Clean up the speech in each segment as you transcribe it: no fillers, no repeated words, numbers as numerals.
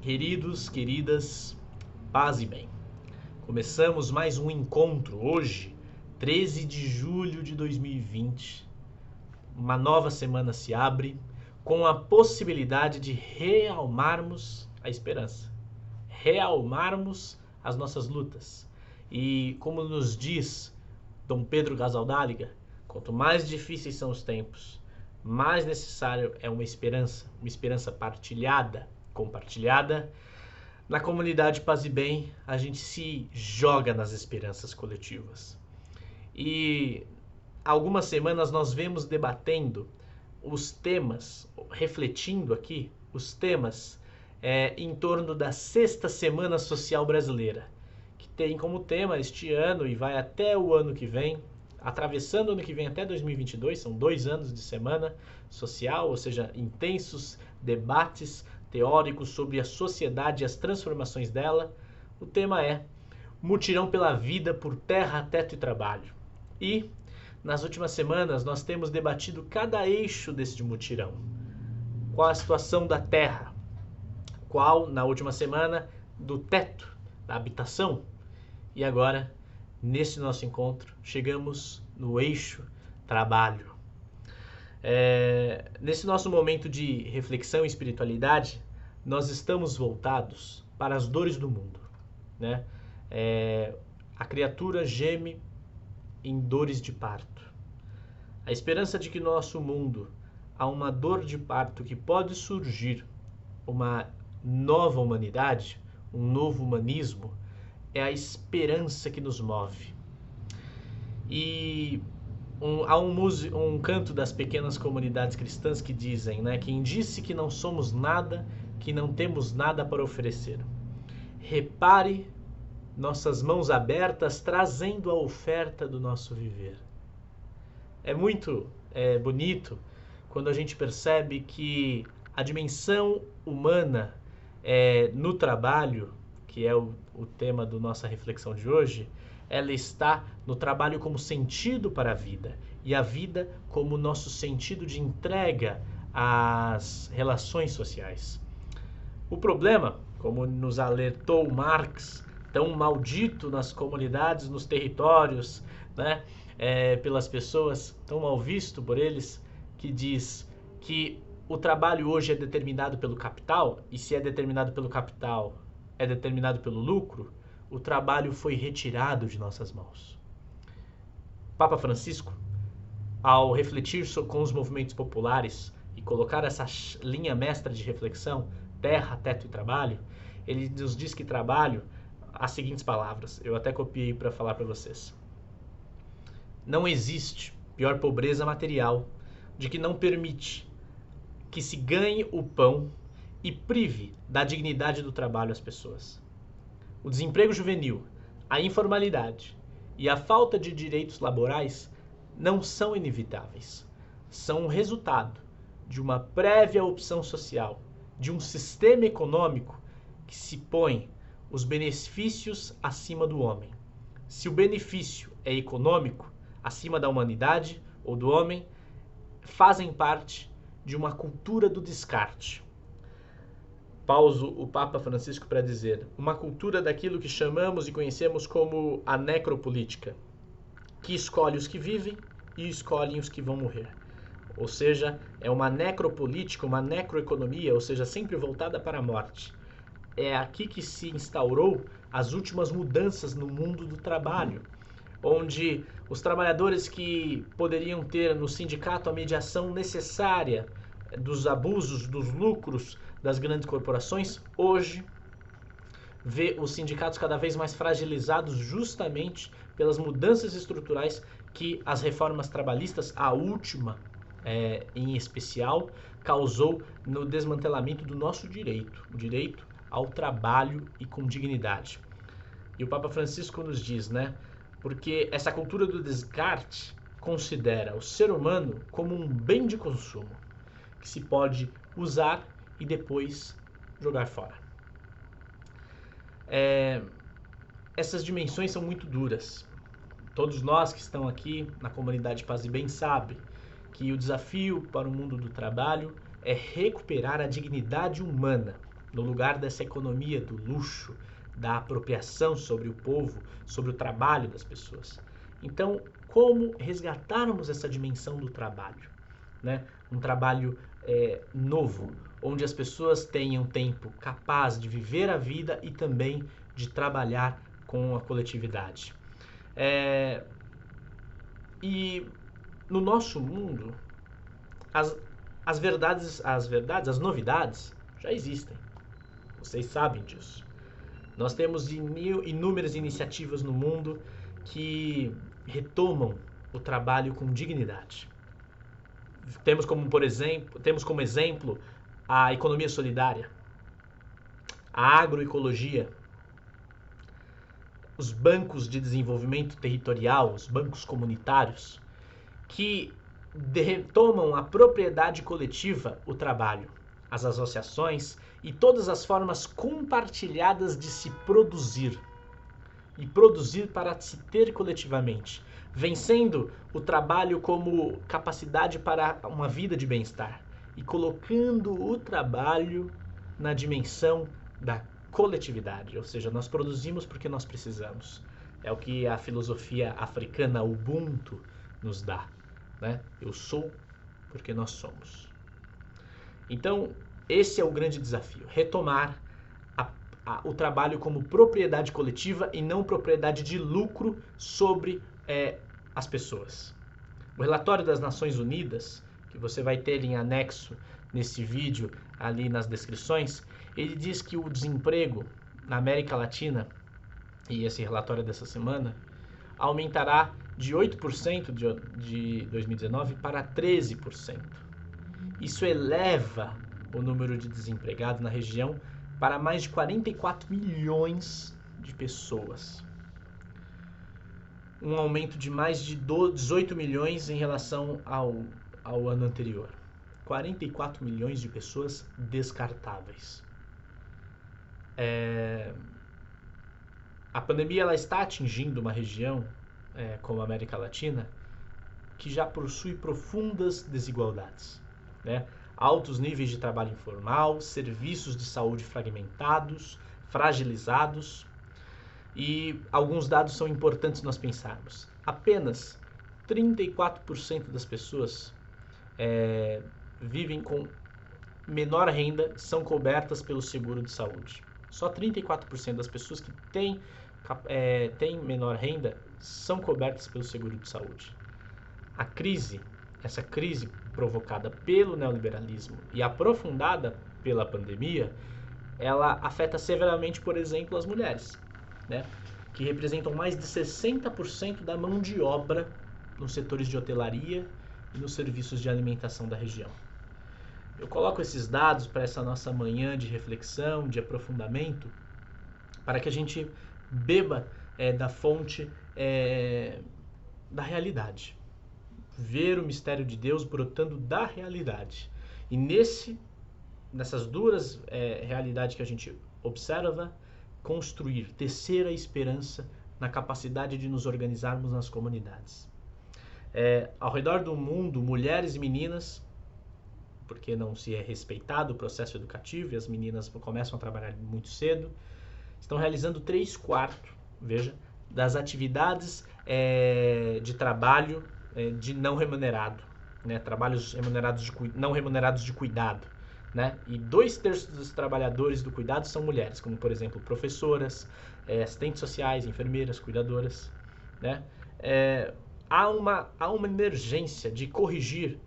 Queridos, queridas, paz e bem. Começamos mais um encontro hoje, 13 de julho de 2020. Uma nova semana se abre com a possibilidade de realmarmos a esperança, realmarmos as nossas lutas. E como nos diz Dom Pedro Gasaldáliga, quanto mais difíceis são os tempos, mais necessário é uma esperança partilhada, compartilhada. Na comunidade Paz e Bem, a gente se joga nas esperanças coletivas. E há algumas semanas nós vemos debatendo os temas, refletindo aqui, os temas em torno da Sexta Semana Social Brasileira, que tem como tema este ano e vai até o ano que vem, atravessando o ano que vem até 2022, são 2 anos de semana social, ou seja, intensos debates teóricos sobre a sociedade e as transformações dela. O tema é Mutirão pela Vida por Terra, Teto e Trabalho. E nas últimas semanas nós temos debatido cada eixo desse mutirão. Qual a situação da terra? Qual, na última semana, do teto, da habitação? E agora, nesse nosso encontro, chegamos no eixo trabalho. Nesse nosso momento de reflexão e espiritualidade, nós estamos voltados para as dores do mundo, né? A criatura geme em dores de parto. A esperança de que no nosso mundo há uma dor de parto que pode surgir, uma nova humanidade, um novo humanismo, é a esperança que nos move. E há um canto das pequenas comunidades cristãs que dizem, né? Quem disse que não somos nada, que não temos nada para oferecer. Repare nossas mãos abertas trazendo a oferta do nosso viver. É muito bonito quando a gente percebe que a dimensão humana no trabalho, que é o tema da nossa reflexão de hoje, ela está no trabalho como sentido para a vida e a vida como nosso sentido de entrega às relações sociais. O problema, como nos alertou Marx, tão maldito nas comunidades, nos territórios, né, pelas pessoas, tão mal visto por eles, que diz que o trabalho hoje é determinado pelo capital, e se é determinado pelo capital, é determinado pelo lucro. O trabalho foi retirado de nossas mãos. Papa Francisco, ao refletir com os movimentos populares e colocar essa linha mestra de reflexão, terra, teto e trabalho, ele nos diz que trabalho, as seguintes palavras, eu até copiei para falar para vocês. Não existe pior pobreza material de que não permite que se ganhe o pão e prive da dignidade do trabalho as pessoas. O desemprego juvenil, a informalidade e a falta de direitos laborais não são inevitáveis. São um resultado de uma prévia opção social, de um sistema econômico que se põe os benefícios acima do homem. Se o benefício é econômico, acima da humanidade ou do homem, fazem parte de uma cultura do descarte. Pauso o Papa Francisco para dizer, uma cultura daquilo que chamamos e conhecemos como a necropolítica, que escolhe os que vivem e escolhe os que vão morrer. Ou seja, é uma necropolítica, uma necroeconomia, ou seja, sempre voltada para a morte. É aqui que se instaurou as últimas mudanças no mundo do trabalho, onde os trabalhadores que poderiam ter no sindicato a mediação necessária dos abusos, dos lucros das grandes corporações, hoje vê os sindicatos cada vez mais fragilizados justamente pelas mudanças estruturais que as reformas trabalhistas, a última em especial, causou no desmantelamento do nosso direito, o direito ao trabalho e com dignidade. E o Papa Francisco nos diz, né? Porque essa cultura do descarte considera o ser humano como um bem de consumo que se pode usar e depois jogar fora. Essas dimensões são muito duras. Todos nós que estão aqui na comunidade Paz e Bem sabem que o desafio para o mundo do trabalho é recuperar a dignidade humana no lugar dessa economia do luxo, da apropriação sobre o povo, sobre o trabalho das pessoas. Então, como resgatarmos essa dimensão do trabalho, né? Um trabalho novo, onde as pessoas tenham tempo capaz de viver a vida e também de trabalhar com a coletividade. E no nosso mundo, as novidades já existem. Vocês sabem disso. Nós temos inúmeras iniciativas no mundo que retomam o trabalho com dignidade. Temos como exemplo a economia solidária, a agroecologia, os bancos de desenvolvimento territorial, os bancos comunitários, que retomam a propriedade coletiva, o trabalho, as associações e todas as formas compartilhadas de se produzir. E produzir para se ter coletivamente, vencendo o trabalho como capacidade para uma vida de bem-estar e colocando o trabalho na dimensão da coletividade, ou seja, nós produzimos porque nós precisamos. É o que a filosofia africana Ubuntu nos dá, né? Eu sou porque nós somos. Então, esse é o grande desafio, retomar o trabalho como propriedade coletiva e não propriedade de lucro sobre as pessoas. O relatório das Nações Unidas, que você vai ter em anexo nesse vídeo, ali nas descrições, ele diz que o desemprego na América Latina, e esse relatório dessa semana, aumentará de 8% de 2019 para 13%. Isso eleva o número de desempregados na região para mais de 44 milhões de pessoas. Um aumento de mais de 18 milhões em relação ao ano anterior. 44 milhões de pessoas descartáveis. A pandemia ela está atingindo uma região, como a América Latina, que já possui profundas desigualdades, né? Altos níveis de trabalho informal, serviços de saúde fragmentados, fragilizados. E alguns dados são importantes nós pensarmos. Apenas 34% das pessoas vivem com menor renda são cobertas pelo seguro de saúde. Só 34% das pessoas que têm menor renda são cobertas pelo seguro de saúde. Essa crise provocada pelo neoliberalismo e aprofundada pela pandemia, ela afeta severamente, por exemplo, as mulheres, né? Que representam mais de 60% da mão de obra nos setores de hotelaria e nos serviços de alimentação da região. Eu coloco esses dados para essa nossa manhã de reflexão, de aprofundamento, para que a gente beba da fonte da realidade. Ver o mistério de Deus brotando da realidade. E nessas duras realidades que a gente observa, construir, tecer a esperança na capacidade de nos organizarmos nas comunidades. Ao redor do mundo, mulheres e meninas, porque não se é respeitado o processo educativo e as meninas começam a trabalhar muito cedo, estão realizando 3/4, veja, das atividades de trabalho de não remunerado, né? Trabalhos não remunerados de cuidado, né? E 2/3 dos trabalhadores do cuidado são mulheres, como por exemplo professoras, assistentes sociais, enfermeiras, cuidadoras, né? Há uma emergência de corrigir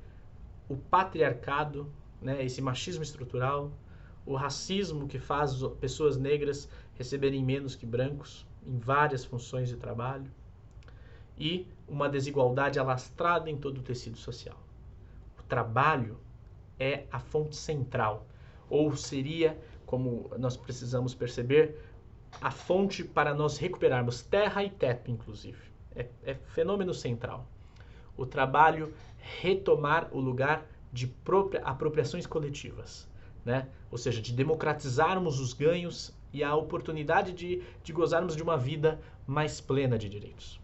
o patriarcado, né? Esse machismo estrutural, o racismo que faz pessoas negras receberem menos que brancos em várias funções de trabalho, e uma desigualdade alastrada em todo o tecido social. O trabalho é a fonte central, ou seria, como nós precisamos perceber, a fonte para nós recuperarmos terra e teto, inclusive. É fenômeno central. O trabalho retomar o lugar de apropriações coletivas, né? Ou seja, de democratizarmos os ganhos e a oportunidade de gozarmos de uma vida mais plena de direitos.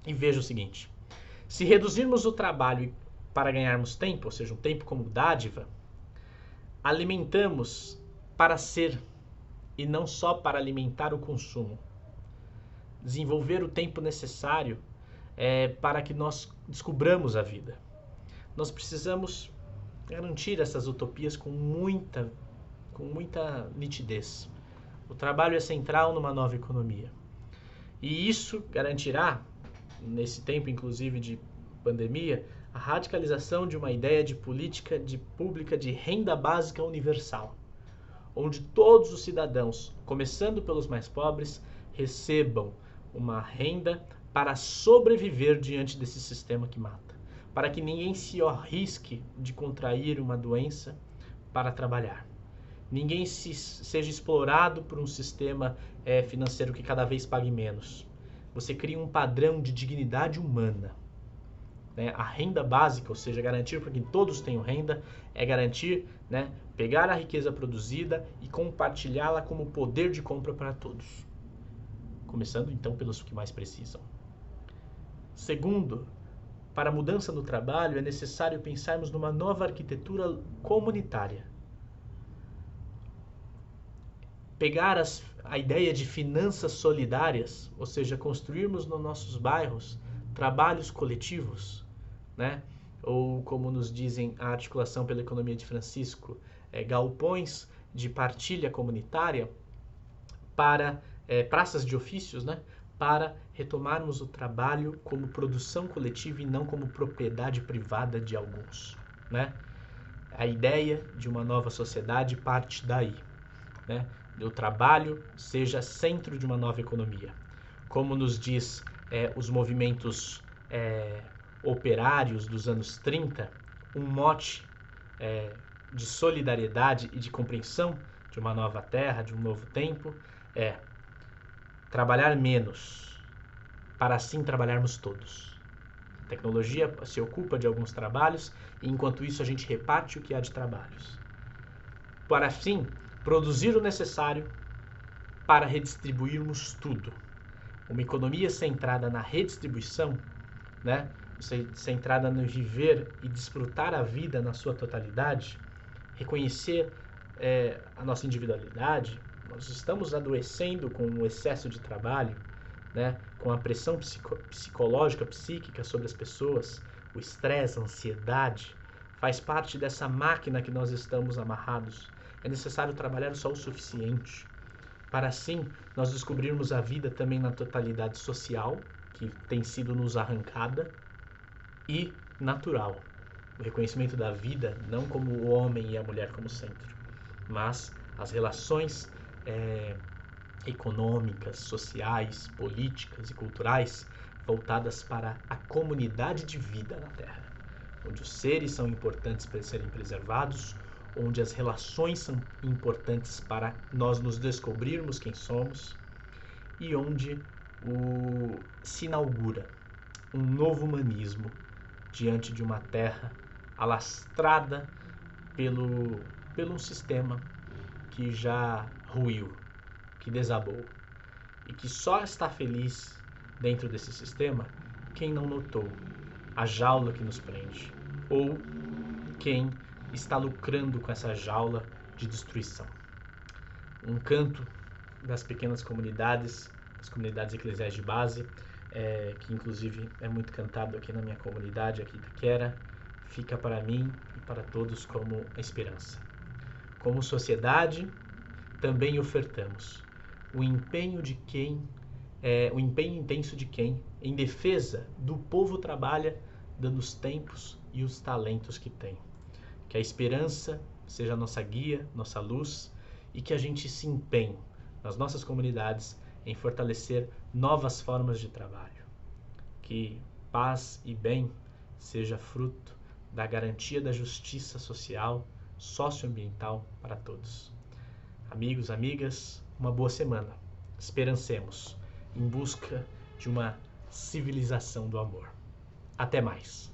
E veja o seguinte, se reduzirmos o trabalho para ganharmos tempo, ou seja, um tempo como dádiva, alimentamos para ser e não só para alimentar o consumo. Desenvolver o tempo necessário para que nós descubramos a vida. Nós precisamos garantir essas utopias com muita nitidez. O trabalho é central numa nova economia. E isso garantirá, nesse tempo inclusive de pandemia, a radicalização de uma ideia de política pública de renda básica universal, onde todos os cidadãos, começando pelos mais pobres, recebam uma renda para sobreviver diante desse sistema que mata, para que ninguém se arrisque de contrair uma doença para trabalhar. Ninguém seja explorado por um sistema financeiro que cada vez pague menos. Você cria um padrão de dignidade humana. A renda básica, ou seja, garantir para que todos tenham renda, é garantir, pegar a riqueza produzida e compartilhá-la como poder de compra para todos. Começando então pelos que mais precisam. Segundo, para a mudança no trabalho é necessário pensarmos numa nova arquitetura comunitária. Pegar a ideia de finanças solidárias, ou seja, construirmos nos nossos bairros trabalhos coletivos, ou como nos dizem a articulação pela economia de Francisco, galpões de partilha comunitária para praças de ofícios, para retomarmos o trabalho como produção coletiva e não como propriedade privada de alguns. A ideia de uma nova sociedade parte daí. O trabalho seja centro de uma nova economia. Como nos diz os movimentos operários dos anos 30, um mote de solidariedade e de compreensão de uma nova terra, de um novo tempo, é trabalhar menos, para assim trabalharmos todos. A tecnologia se ocupa de alguns trabalhos e enquanto isso a gente reparte o que há de trabalhos. Para assim, produzir o necessário para redistribuirmos tudo. Uma economia centrada na redistribuição, centrada no viver e desfrutar a vida na sua totalidade, reconhecer a nossa individualidade. Nós estamos adoecendo com o excesso de trabalho, com a pressão psicológica, psíquica sobre as pessoas, o estresse, a ansiedade, faz parte dessa máquina que nós estamos amarrados. É necessário trabalhar só o suficiente, para assim nós descobrirmos a vida também na totalidade social, que tem sido nos arrancada, e natural. O reconhecimento da vida não como o homem e a mulher como centro, mas as relações econômicas, sociais, políticas e culturais voltadas para a comunidade de vida na Terra, onde os seres são importantes para serem preservados, onde as relações são importantes para nós nos descobrirmos quem somos e onde se inaugura um novo humanismo diante de uma terra alastrada pelo um sistema que já ruiu, que desabou e que só está feliz dentro desse sistema quem não notou a jaula que nos prende ou quem está lucrando com essa jaula de destruição. Um canto das pequenas comunidades, das comunidades eclesiais de base, que inclusive é muito cantado aqui na minha comunidade, aqui em Itaquera, fica para mim e para todos como esperança. Como sociedade, também ofertamos o empenho intenso de quem, em defesa do povo, trabalha dando os tempos e os talentos que tem. Que a esperança seja a nossa guia, nossa luz, e que a gente se empenhe nas nossas comunidades em fortalecer novas formas de trabalho. Que paz e bem seja fruto da garantia da justiça social, socioambiental para todos. Amigos, amigas, uma boa semana. Esperancemos em busca de uma civilização do amor. Até mais.